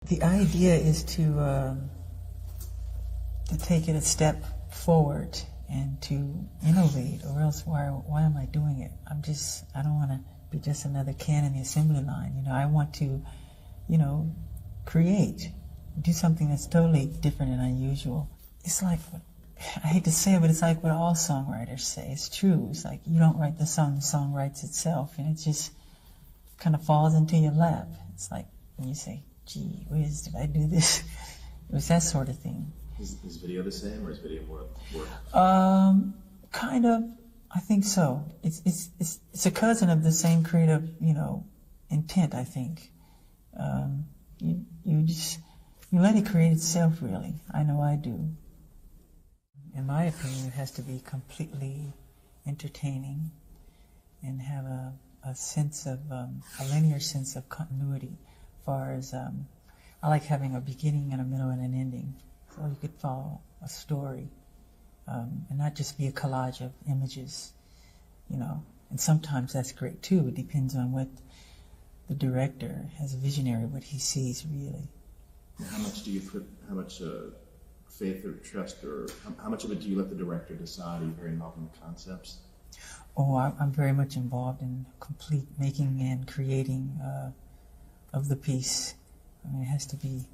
The idea is to take it a step forward and to innovate, or else why am I doing it? I don't want to be just another can in the assembly line. You know, I want to, create, do something that's totally different and unusual. It's like, I hate to say it, but it's like what all songwriters say. It's true. It's like you don't write the song writes itself, and it just kind of falls into your lap. It's like when you say, gee whiz, did I do this? It was that sort of thing. Is video the same, or is video more work? Kind of. I think so. It's a cousin of the same creative, intent. I think. You let it create itself. Really, I know I do. In my opinion, it has to be completely entertaining and have a sense of a linear sense of continuity. As far as I like having a beginning and a middle and an ending, so you could follow a story. And not just be a collage of images, And sometimes that's great too. It depends on what the director has a visionary, what he sees really. How much do you put? How much faith or trust, or how much of it do you let the director decide? Are you very involved in the concepts? Oh, I'm very much involved in complete making and creating of the piece. I mean, it has to be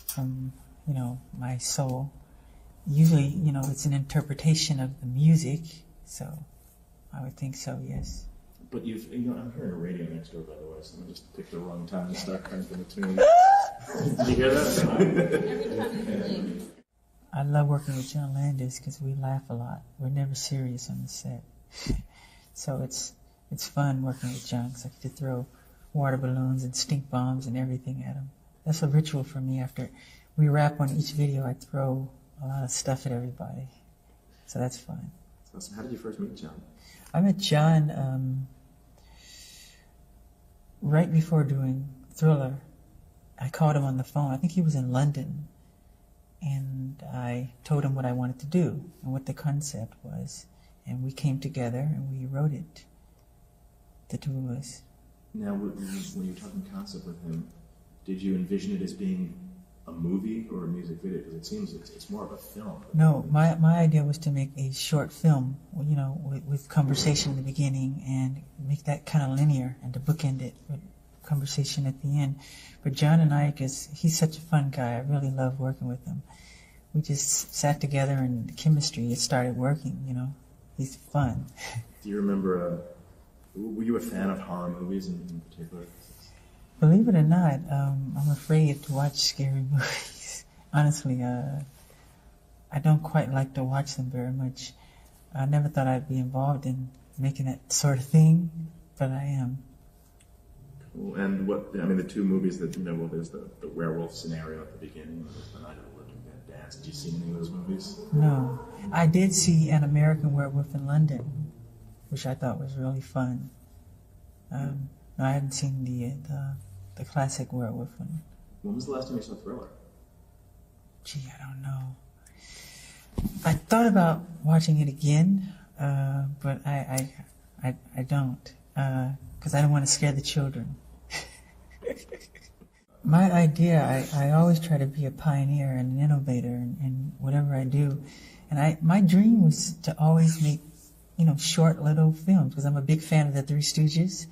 from my soul. Usually, it's an interpretation of the music, so I would think so, yes. But I'm hearing a radio next door, by the way, so I just picked the wrong time to start cranking the tune. Did you hear that? I love working with John Landis because we laugh a lot. We're never serious on the set. So it's fun working with John because I get to throw water balloons and stink bombs and everything at him. That's a ritual for me. After we wrap on each video, I throw a lot of stuff at everybody. So that's fun. So how did you first meet John? I met John right before doing Thriller. I called him on the phone. I think he was in London. And I told him what I wanted to do and what the concept was. And we came together and we wrote it, the two of us. Now, when you were talking concept with him, did you envision it as being a movie or a music video? Because it seems it's more of a film. No, my idea was to make a short film, with conversation in the beginning and make that kind of linear and to bookend it with conversation at the end. But John and I, because he's such a fun guy, I really love working with him. We just sat together and the chemistry, it started working, He's fun. Do you remember, were you a fan of horror movies in particular? Believe it or not, I'm afraid to watch scary movies. Honestly, I don't quite like to watch them very much. I never thought I'd be involved in making that sort of thing, but I am. Cool. And the two movies that, there's the werewolf scenario at the beginning, and there's The Night of the Living Dead Dance. Did you see any of those movies? No. I did see An American Werewolf in London, which I thought was really fun. No, I hadn't seen the classic werewolf one. When was the last time you saw Thriller? Gee, I don't know. I thought about watching it again, but I don't, because I don't want to scare the children. My idea, I always try to be a pioneer and an innovator in whatever I do, and my dream was to always make, short little films, because I'm a big fan of the Three Stooges.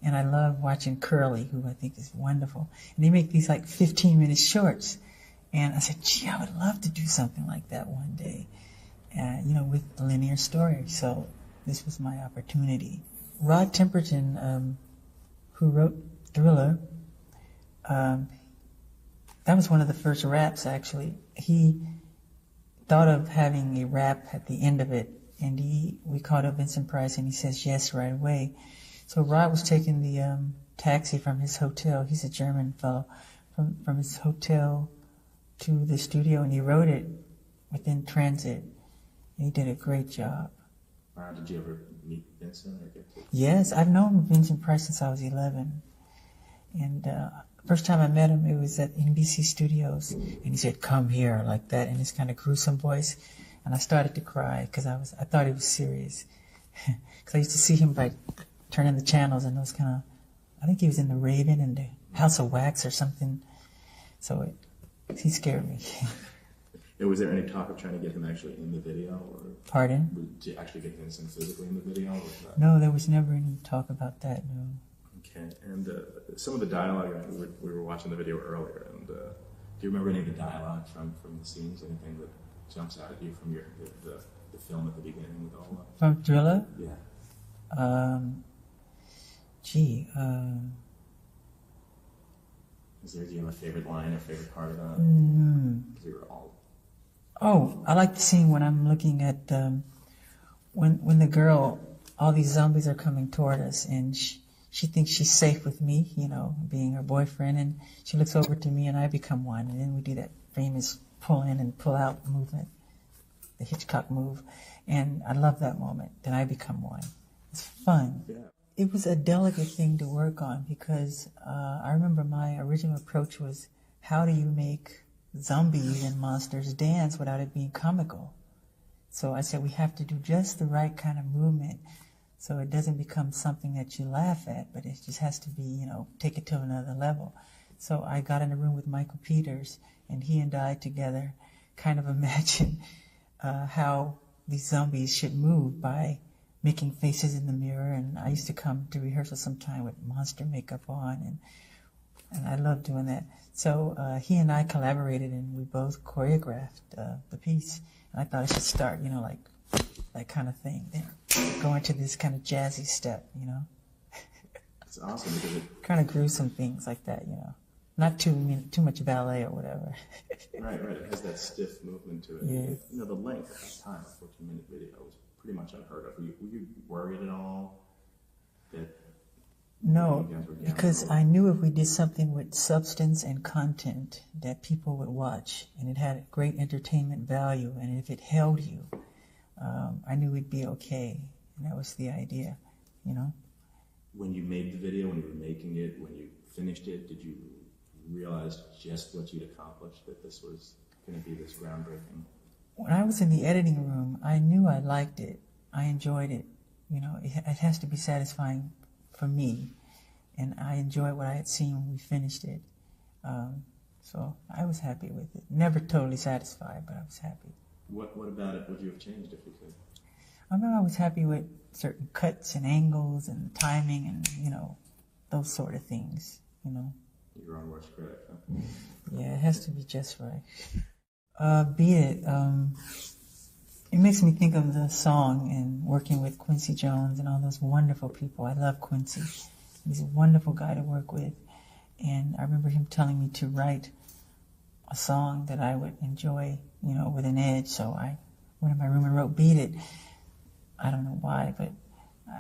And I love watching Curly, who I think is wonderful. And they make these 15-minute shorts. And I said, gee, I would love to do something like that one day, with a linear story. So this was my opportunity. Rod Temperton, who wrote Thriller, that was one of the first raps, actually. He thought of having a rap at the end of it. And we called up Vincent Price, and he says yes right away. So Rod was taking the taxi from his hotel. He's a German fellow. From his hotel to the studio, and he wrote it within transit. And he did a great job. Did you ever meet Vincent or get to? Yes, I've known Vincent Price since I was 11. And first time I met him, it was at NBC Studios. And he said, come here, like that, in his kind of gruesome voice. And I started to cry because I thought he was serious. Because I used to see him by turning the channels, and those kind of, I think he was in The Raven and the House of Wax or something. So he scared me. Was there any talk of trying to get him actually in the video, or Pardon? to actually get him physically in the video? Or was that... No, there was never any talk about that, no. Okay, and some of the dialogue, we were watching the video earlier, and do you remember any of the dialogue from the scenes? Anything that jumps out at you from the film at the beginning with all that? From Thriller? Yeah. Do you have a favorite line or favorite part of that? Because we were all... Oh, I like the scene when I'm looking at when the girl, all these zombies are coming toward us, and she thinks she's safe with me, you know, being her boyfriend, and she looks over to me and I become one, and then we do that famous pull in and pull out movement, the Hitchcock move, and I love that moment. Then I become one. It's fun. Yeah. It was a delicate thing to work on because I remember my original approach was, how do you make zombies and monsters dance without it being comical? So I said we have to do just the right kind of movement so it doesn't become something that you laugh at, but it just has to be, you know, take it to another level. So I got in a room with Michael Peters, and he and I together kind of imagined how these zombies should move by making faces in the mirror. And I used to come to rehearsal sometime with monster makeup on, and I loved doing that. So he and I collaborated, and we both choreographed the piece. And I thought I should start, you know, like that kind of thing, then go into this kind of jazzy step, you know. It's awesome because it kind of gruesome things like that, you know. Not too much ballet or whatever. Right. It has that stiff movement to it. Yeah. You know, the length at that time, a 14-minute video, was pretty much unheard of. Were you worried at all that... No, because I knew if we did something with substance and content that people would watch, and it had great entertainment value, and if it held you, I knew we'd be okay. And that was the idea, you know. When you made the video, when you were making it, when you finished it, did you realize just what you'd accomplished, that this was going to be this groundbreaking? When I was in the editing room, I knew I liked it. I enjoyed it. You know, it has to be satisfying for me, and I enjoyed what I had seen when we finished it. So I was happy with it. Never totally satisfied, but I was happy. What about it would you have changed if you could? I remember I was happy with certain cuts and angles and timing and, you know, those sort of things, you know. Your own worst critic, huh? Yeah, it has to be just right. Beat It, it makes me think of the song and working with Quincy Jones and all those wonderful people. I love Quincy. He's a wonderful guy to work with. And I remember him telling me to write a song that I would enjoy, you know, with an edge. So I went in my room and wrote Beat It. I don't know why, but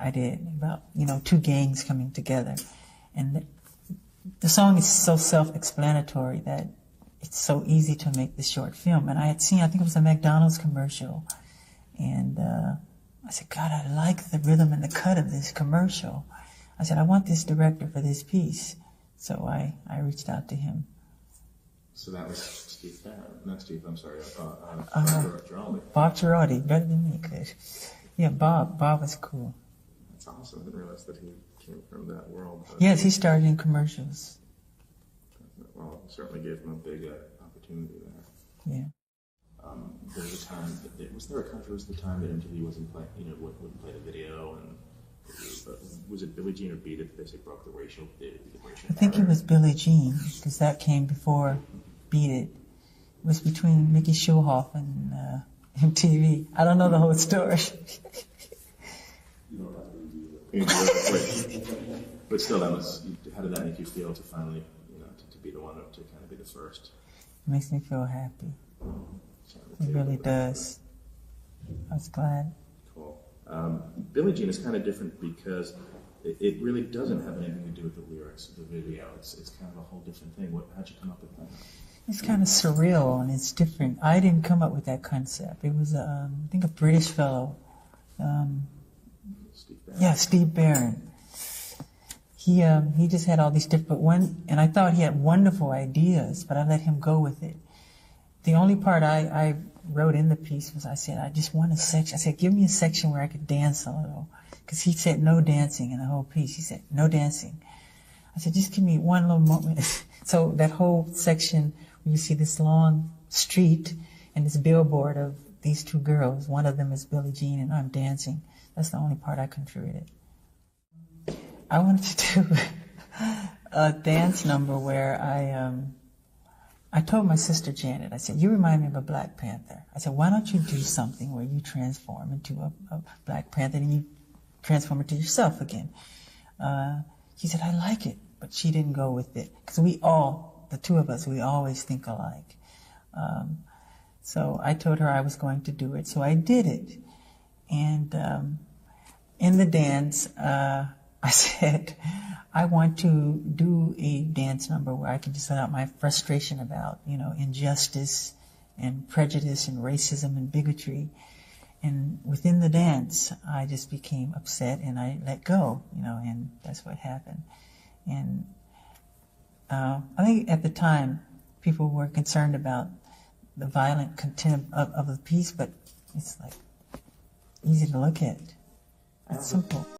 I did. About, you know, two gangs coming together. And the song is so self-explanatory that it's so easy to make this short film. And I had seen, I think it was a McDonald's commercial. And I said, God, I like the rhythm and the cut of this commercial. I said, I want this director for this piece. So I reached out to him. So that was Steve Barron. Not Steve, I'm sorry. Giraldi. Bob Giraldi, better than me could. Yeah, Bob was cool. That's awesome. I didn't realize that he came from that world. Yes, he started in commercials. Well, it certainly gave him a big opportunity there. Yeah. There was a time, was there a time that MTV wasn't playing, you know, wouldn't play the video, and was it Billie Jean or Beat It that basically broke the racial I think it was Billie Jean, because that came before Beat It. It was between Mickey Schulhoff and MTV. I don't know the whole story. But still, how did that make you feel to finally, you know, to be the one to kind of be the first? It makes me feel happy. It really does. I was glad. Cool. Billie Jean is kind of different because it really doesn't have anything to do with the lyrics of the video. It's kind of a whole different thing. How'd you come up with that? It's kind of surreal and it's different. I didn't come up with that concept. It was, I think, a British fellow. Steve Barron. Yeah, Steve Barron. He just had all these different and I thought he had wonderful ideas, but I let him go with it. The only part I wrote in the piece was I said, I just want a section. I said, give me a section where I could dance a little. Because he said no dancing in the whole piece. He said, no dancing. I said, just give me one little moment. So that whole section where you see this long street and this billboard of these two girls, one of them is Billie Jean and I'm dancing. That's the only part I contributed. I wanted to do a dance number where I told my sister Janet, I said, you remind me of a Black Panther. I said, why don't you do something where you transform into a Black Panther and you transform into yourself again? She said, I like it, but she didn't go with it. Because the two of us, we always think alike. So I told her I was going to do it, so I did it. And in the dance, I said, I want to do a dance number where I can just let out my frustration about, injustice and prejudice and racism and bigotry. And within the dance, I just became upset and I let go, and that's what happened. And I think at the time, people were concerned about the violent content of the piece, but it's like easy to look at. It's simple.